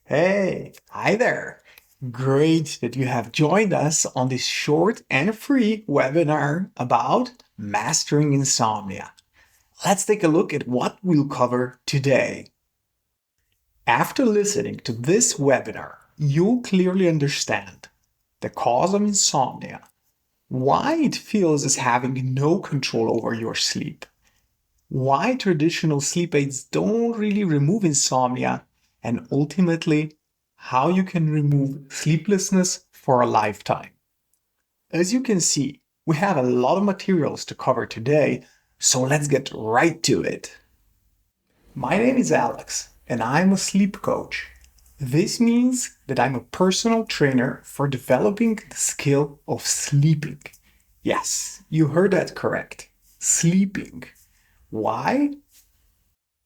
Hey, hi there. Great that you have joined us on this short and free webinar about mastering insomnia. Let's take a look at what we'll cover today. After listening to this webinar, you'll clearly understand the cause of insomnia, why it feels as having no control over your sleep, why traditional sleep aids don't really remove insomnia, and ultimately, how you can remove sleeplessness for a lifetime. As you can see, we have a lot of materials to cover today, so let's get right to it. My name is Alex, and I'm a sleep coach. This means that I'm a personal trainer for developing the skill of sleeping. Yes, you heard that correct. Sleeping. Why?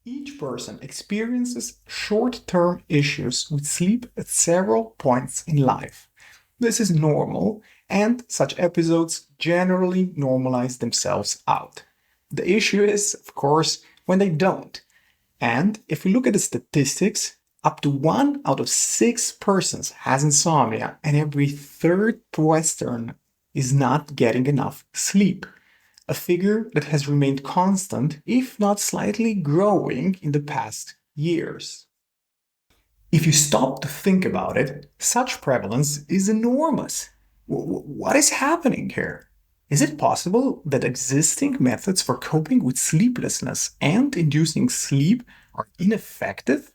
Each person experiences short-term issues with sleep at several points in life. This is normal, and such episodes generally normalize themselves out. The issue is, of course, when they don't. And if we look at the statistics, up to 1 out of 6 persons has insomnia, and every third Western is not getting enough sleep. A figure that has remained constant, if not slightly growing, in the past years. If you stop to think about it, such prevalence is enormous. What is happening here? Is it possible that existing methods for coping with sleeplessness and inducing sleep are ineffective?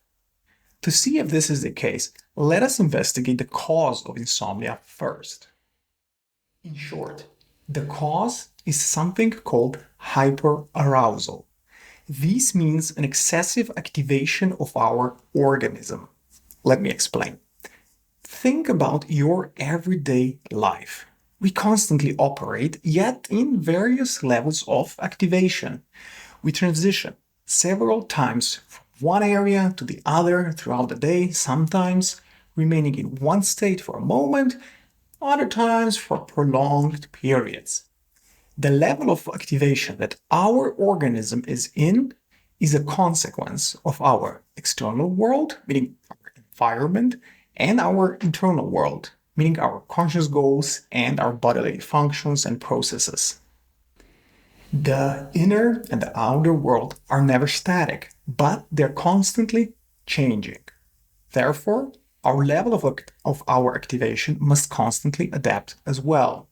To see if this is the case, let us investigate the cause of insomnia first. In short, the cause is something called hyperarousal. This means an excessive activation of our organism. Let me explain. Think about your everyday life. We constantly operate, yet in various levels of activation. We transition several times from one area to the other throughout the day, sometimes remaining in one state for a moment, other times for prolonged periods. The level of activation that our organism is in is a consequence of our external world, meaning our environment, and our internal world, meaning our conscious goals and our bodily functions and processes. The inner and the outer world are never static, but they're constantly changing. Therefore, our level of our activation must constantly adapt as well.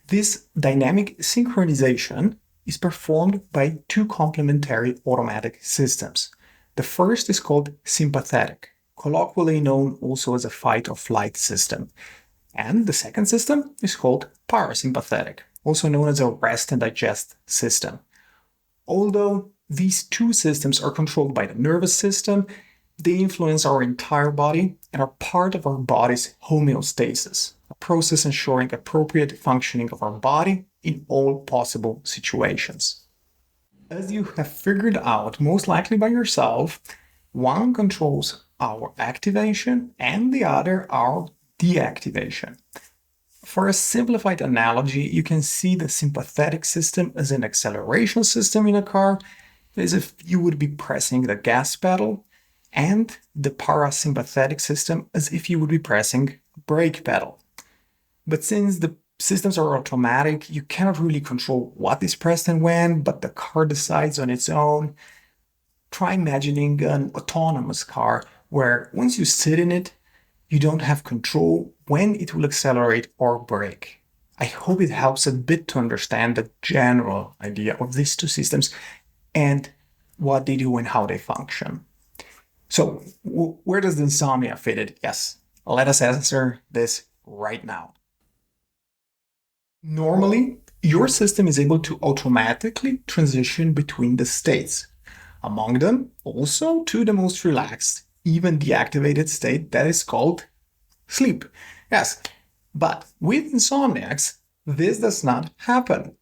This dynamic synchronization is performed by two complementary automatic systems. The first is called sympathetic, colloquially known also as a fight or flight system. And the second system is called parasympathetic, also known as a rest and digest system. Although these two systems are controlled by the nervous system, they influence our entire body and are part of our body's homeostasis, a process ensuring appropriate functioning of our body in all possible situations. As you have figured out, most likely by yourself, one controls our activation and the other our deactivation. For a simplified analogy, you can see the sympathetic system as an acceleration system in a car, as if you would be pressing the gas pedal, and the parasympathetic system as if you would be pressing a brake pedal. But since the systems are automatic, you cannot really control what is pressed and when, but the car decides on its own. Try imagining an autonomous car where once you sit in it, you don't have control when it will accelerate or brake. I hope it helps a bit to understand the general idea of these two systems and what they do and how they function. So, where does the insomnia fit in? Yes, let us answer this right now. Normally, your system is able to automatically transition between the states. Among them, also to the most relaxed, even deactivated state that is called sleep. Yes, but with insomniacs, this does not happen.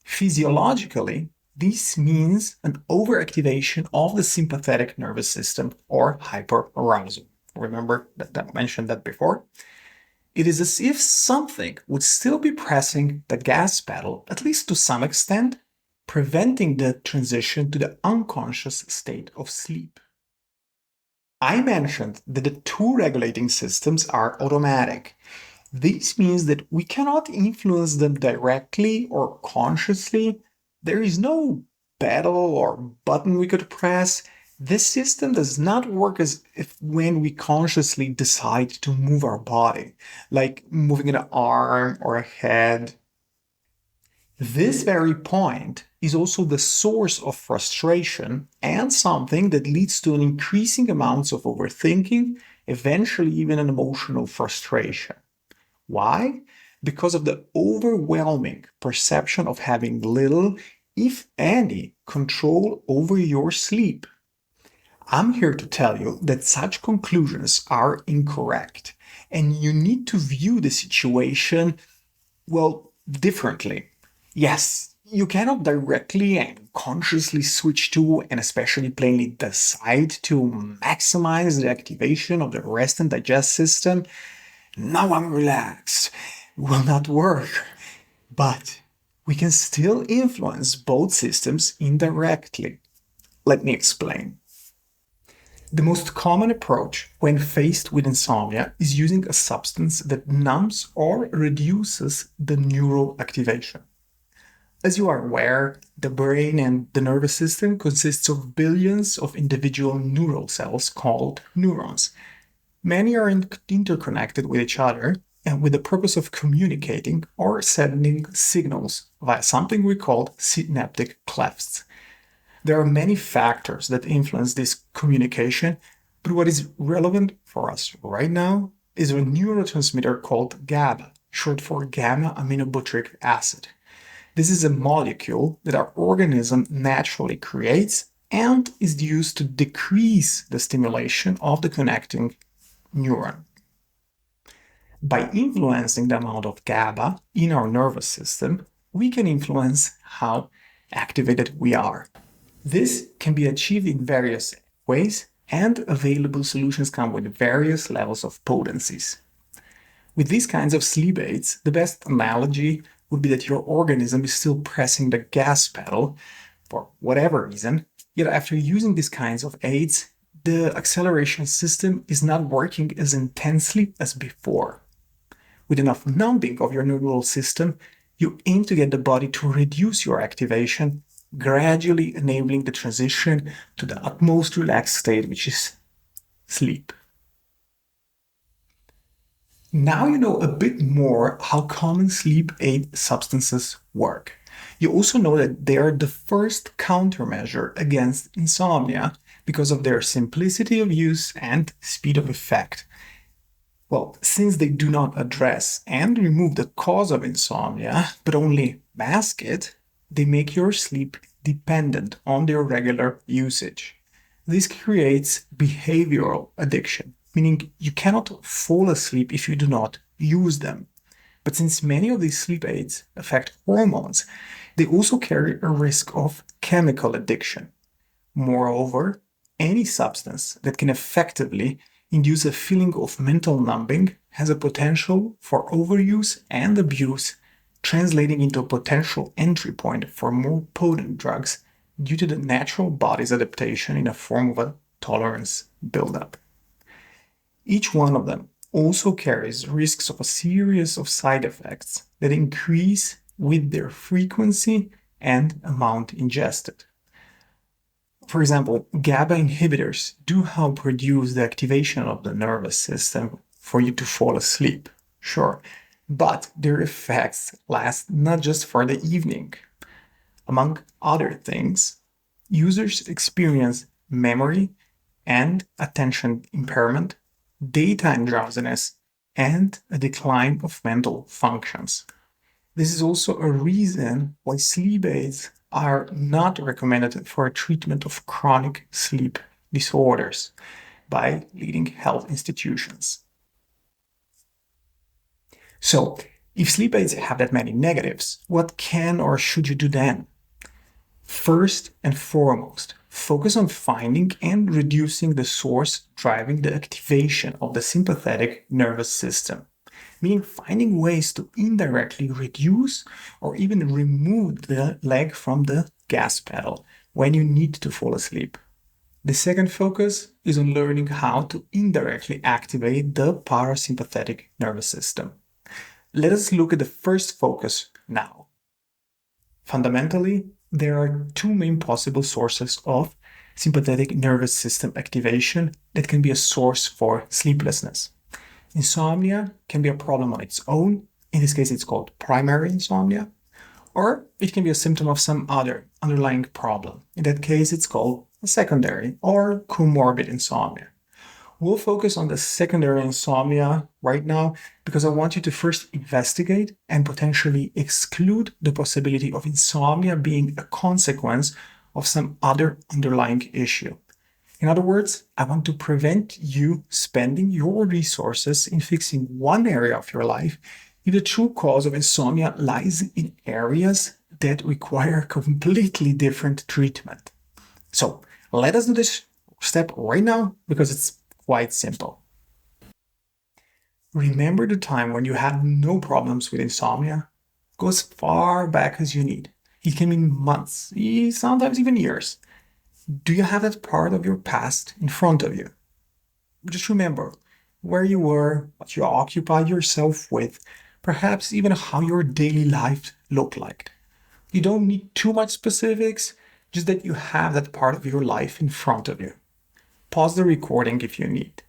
Physiologically, this means an overactivation of the sympathetic nervous system or hyperarousal. Remember that I mentioned that before? It is as if something would still be pressing the gas pedal, at least to some extent, preventing the transition to the unconscious state of sleep. I mentioned that the two regulating systems are automatic. This means that we cannot influence them directly or consciously. There is no pedal or button we could press. This system does not work as if when we consciously decide to move our body, like moving an arm or a head. This very point is also the source of frustration and something that leads to an increasing amounts of overthinking, eventually even an emotional frustration. Why? Because of the overwhelming perception of having little, if any, control over your sleep. I'm here to tell you that such conclusions are incorrect, and you need to view the situation, well, differently. Yes, you cannot directly and consciously switch to, and especially plainly decide to maximize the activation of the rest and digest system. Now I'm relaxed. Will not work. But we can still influence both systems indirectly. Let me explain. The most common approach when faced with insomnia is using a substance that numbs or reduces the neural activation. As you are aware, the brain and the nervous system consists of billions of individual neural cells called neurons. Many are interconnected with each other and with the purpose of communicating or sending signals via something we call synaptic clefts. There are many factors that influence this communication, but what is relevant for us right now is a neurotransmitter called GABA, short for gamma aminobutyric acid. This is a molecule that our organism naturally creates and is used to decrease the stimulation of the connecting neuron. By influencing the amount of GABA in our nervous system, we can influence how activated we are. This can be achieved in various ways, and available solutions come with various levels of potencies. With these kinds of sleep aids, the best analogy would be that your organism is still pressing the gas pedal for whatever reason, yet after using these kinds of aids, the acceleration system is not working as intensely as before. With enough numbing of your neural system, you aim to get the body to reduce your activation, gradually enabling the transition to the utmost relaxed state, which is sleep. Now you know a bit more how common sleep aid substances work. You also know that they are the first countermeasure against insomnia because of their simplicity of use and speed of effect. Well, since they do not address and remove the cause of insomnia, but only mask it, they make your sleep dependent on their regular usage. This creates behavioral addiction, meaning you cannot fall asleep if you do not use them. But since many of these sleep aids affect hormones, they also carry a risk of chemical addiction. Moreover, any substance that can effectively induce a feeling of mental numbing has a potential for overuse and abuse, translating into a potential entry point for more potent drugs due to the natural body's adaptation in a form of a tolerance buildup. Each one of them also carries risks of a series of side effects that increase with their frequency and amount ingested. For example, GABA inhibitors do help reduce the activation of the nervous system for you to fall asleep, sure, but their effects last not just for the evening. Among other things, users experience memory and attention impairment, daytime drowsiness, and a decline of mental functions. This is also a reason why sleep aids are not recommended for a treatment of chronic sleep disorders by leading health institutions. So, if sleep aids have that many negatives, what can or should you do then? First and foremost, focus on finding and reducing the source driving the activation of the sympathetic nervous system, meaning finding ways to indirectly reduce or even remove the leg from the gas pedal when you need to fall asleep. The second focus is on learning how to indirectly activate the parasympathetic nervous system. Let us look at the first focus now. Fundamentally, there are two main possible sources of sympathetic nervous system activation that can be a source for sleeplessness. Insomnia can be a problem on its own. In this case, it's called primary insomnia. Or it can be a symptom of some other underlying problem. In that case, it's called secondary or comorbid insomnia. We'll focus on the secondary insomnia right now because I want you to first investigate and potentially exclude the possibility of insomnia being a consequence of some other underlying issue. In other words, I want to prevent you spending your resources in fixing one area of your life if the true cause of insomnia lies in areas that require completely different treatment. So let us do this step right now because it's quite simple. Remember the time when you had no problems with insomnia? Go as far back as you need. It can mean months, sometimes even years. Do you have that part of your past in front of you? Just remember where you were, what you occupied yourself with, perhaps even how your daily life looked like. You don't need too much specifics, just that you have that part of your life in front of you. Pause the recording if you need.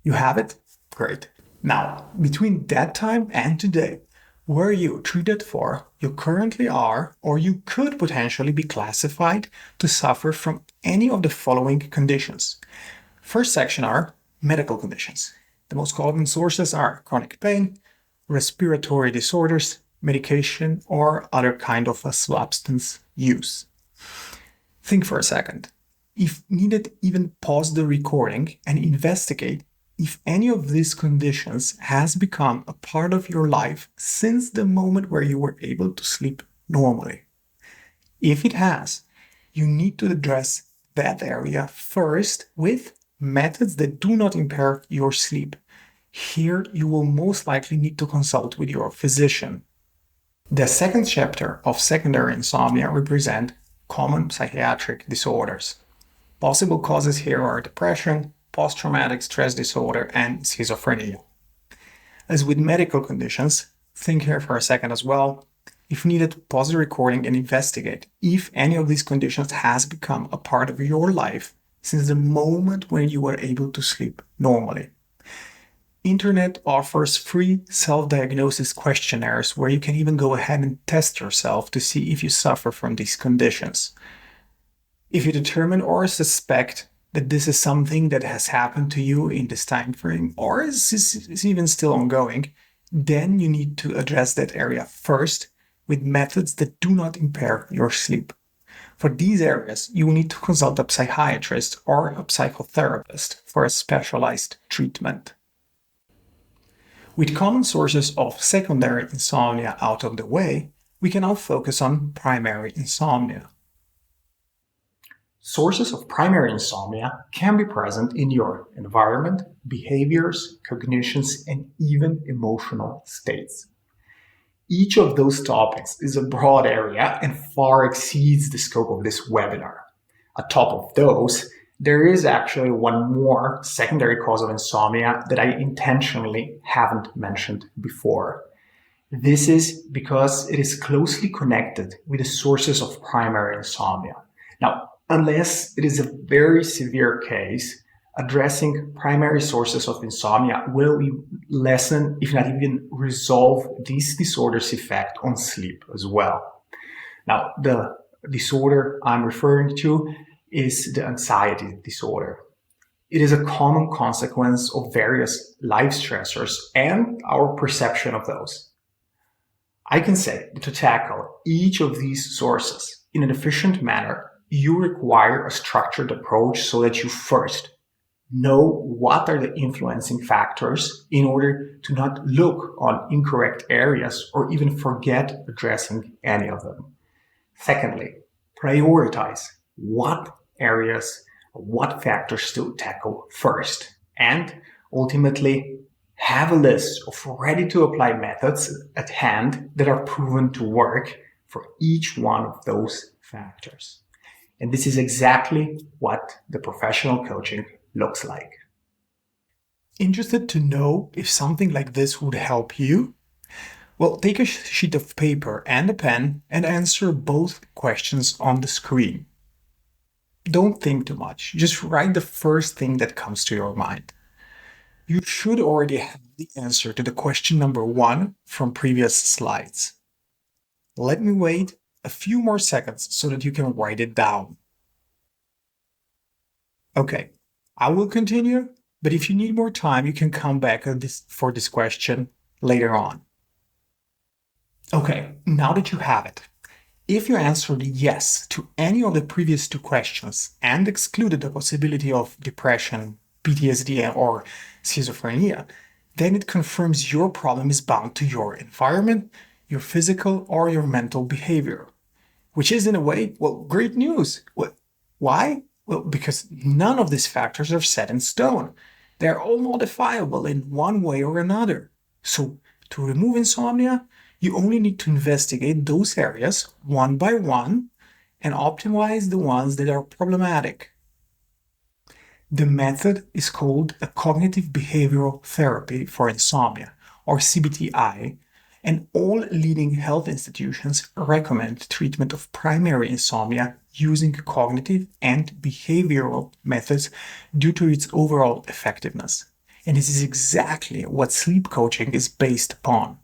You have it? Great. Now, between that time and today, were you treated for, you currently are, or you could potentially be classified to suffer from any of the following conditions. First section are medical conditions. The most common sources are chronic pain, respiratory disorders, medication, or other kind of a substance use. Think for a second. If needed, even pause the recording and investigate if any of these conditions has become a part of your life since the moment where you were able to sleep normally. If it has, you need to address that area first with methods that do not impair your sleep. Here, you will most likely need to consult with your physician. The second chapter of secondary insomnia represents common psychiatric disorders. Possible causes here are depression, post-traumatic stress disorder, and schizophrenia. As with medical conditions, think here for a second as well. If needed, pause the recording and investigate if any of these conditions has become a part of your life since the moment when you were able to sleep normally. Internet offers free self-diagnosis questionnaires where you can even go ahead and test yourself to see if you suffer from these conditions. If you determine or suspect that this is something that has happened to you in this time frame or is even still ongoing, then you need to address that area first with methods that do not impair your sleep. For these areas, you will need to consult a psychiatrist or a psychotherapist for a specialized treatment. With common sources of secondary insomnia out of the way, we can now focus on primary insomnia. Sources of primary insomnia can be present in your environment, behaviors, cognitions, and even emotional states. Each of those topics is a broad area and far exceeds the scope of this webinar. Atop of those, there is actually one more secondary cause of insomnia that I intentionally haven't mentioned before. This is because it is closely connected with the sources of primary insomnia. Now, unless it is a very severe case, addressing primary sources of insomnia will lessen, if not even resolve, this disorder's effect on sleep as well. Now, the disorder I'm referring to is the anxiety disorder. It is a common consequence of various life stressors and our perception of those. I can say that to tackle each of these sources in an efficient manner, you require a structured approach so that you first know what are the influencing factors in order to not look on incorrect areas or even forget addressing any of them. Secondly, prioritize what areas, what factors to tackle first. And ultimately, have a list of ready-to-apply methods at hand that are proven to work for each one of those factors. And this is exactly what the professional coaching looks like. Interested to know if something like this would help you? Well, take a sheet of paper and a pen and answer both questions on the screen. Don't think too much. Just write the first thing that comes to your mind. You should already have the answer to the question number 1 from previous slides. Let me wait a few more seconds so that you can write it down. Okay, I will continue, but if you need more time, you can come back for this question later on. Okay, now that you have it, if you answered yes to any of the previous 2 questions and excluded the possibility of depression, PTSD, or schizophrenia, then it confirms your problem is bound to your environment, your physical or your mental behavior, which is in a way, well, great news. Why? Well, because none of these factors are set in stone. They're all modifiable in one way or another. So to remove insomnia, you only need to investigate those areas one by one and optimize the ones that are problematic. The method is called a cognitive behavioral therapy for insomnia, or CBT-I, and all leading health institutions recommend treatment of primary insomnia using cognitive and behavioral methods due to its overall effectiveness. And this is exactly what sleep coaching is based upon.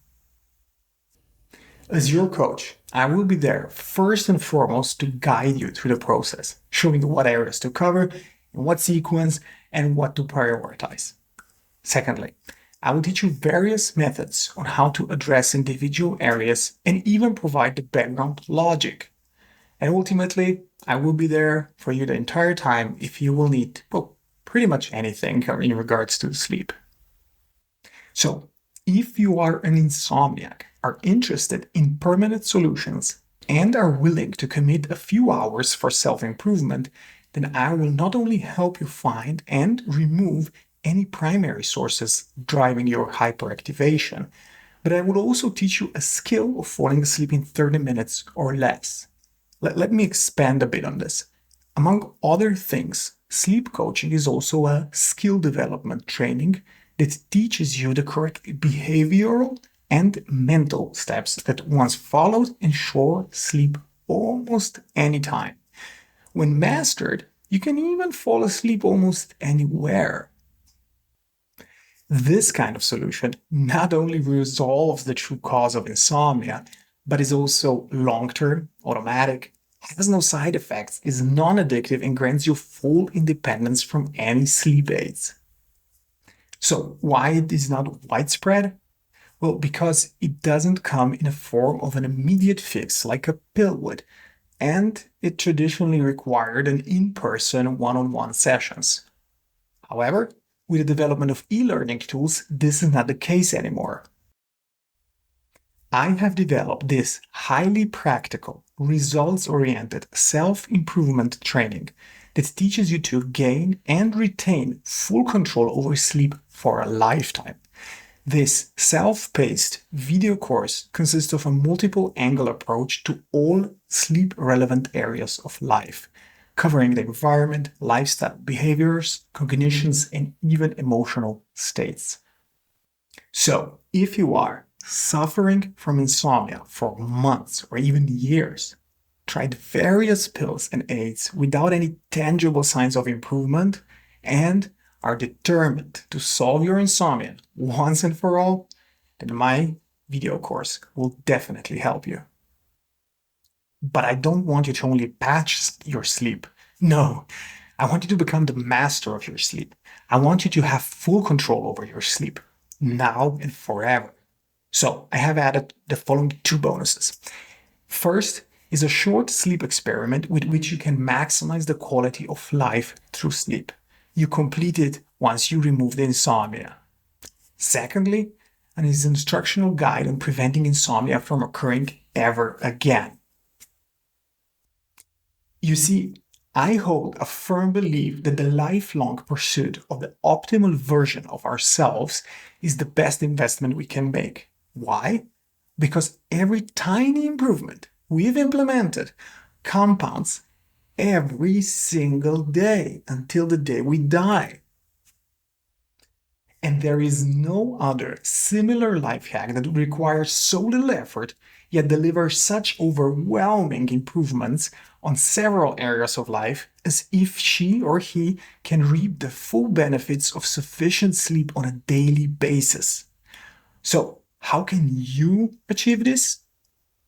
As your coach, I will be there first and foremost to guide you through the process, showing you what areas to cover, in what sequence, and what to prioritize. Secondly, I will teach you various methods on how to address individual areas and even provide the background logic. And ultimately, I will be there for you the entire time if you will need, well, pretty much anything in regards to sleep. So, if you are an insomniac, are interested in permanent solutions, and are willing to commit a few hours for self-improvement, then I will not only help you find and remove any primary sources driving your hyperactivation, but I will also teach you a skill of falling asleep in 30 minutes or less. Let me expand a bit on this. Among other things, sleep coaching is also a skill development training that teaches you the correct behavioral and mental steps that, once followed, ensure sleep almost any time. When mastered, you can even fall asleep almost anywhere. This kind of solution not only resolves the true cause of insomnia, but is also long-term, automatic, has no side effects, is non-addictive, and grants you full independence from any sleep aids. So why it is not widespread? Well, because it doesn't come in a form of an immediate fix like a pill would, and it traditionally required an in-person one-on-one sessions. However, with the development of e-learning tools, this is not the case anymore. I have developed this highly practical, results-oriented self-improvement training that teaches you to gain and retain full control over sleep for a lifetime. This self-paced video course consists of a multiple-angle approach to all sleep-relevant areas of life, covering the environment, lifestyle, behaviors, cognitions, and even emotional states. So, if you are suffering from insomnia for months or even years, tried various pills and aids without any tangible signs of improvement, and are determined to solve your insomnia once and for all, then my video course will definitely help you. But I don't want you to only patch your sleep. No, I want you to become the master of your sleep. I want you to have full control over your sleep, now and forever. So I have added the following 2 bonuses. First is a short sleep experiment with which you can maximize the quality of life through sleep. You complete it once you remove the insomnia. Secondly, an instructional guide on preventing insomnia from occurring ever again. You see, I hold a firm belief that the lifelong pursuit of the optimal version of ourselves is the best investment we can make. Why? Because every tiny improvement we've implemented compounds every single day until the day we die. And there is no other similar life hack that requires so little effort yet delivers such overwhelming improvements on several areas of life as if she or he can reap the full benefits of sufficient sleep on a daily basis. So, how can you achieve this?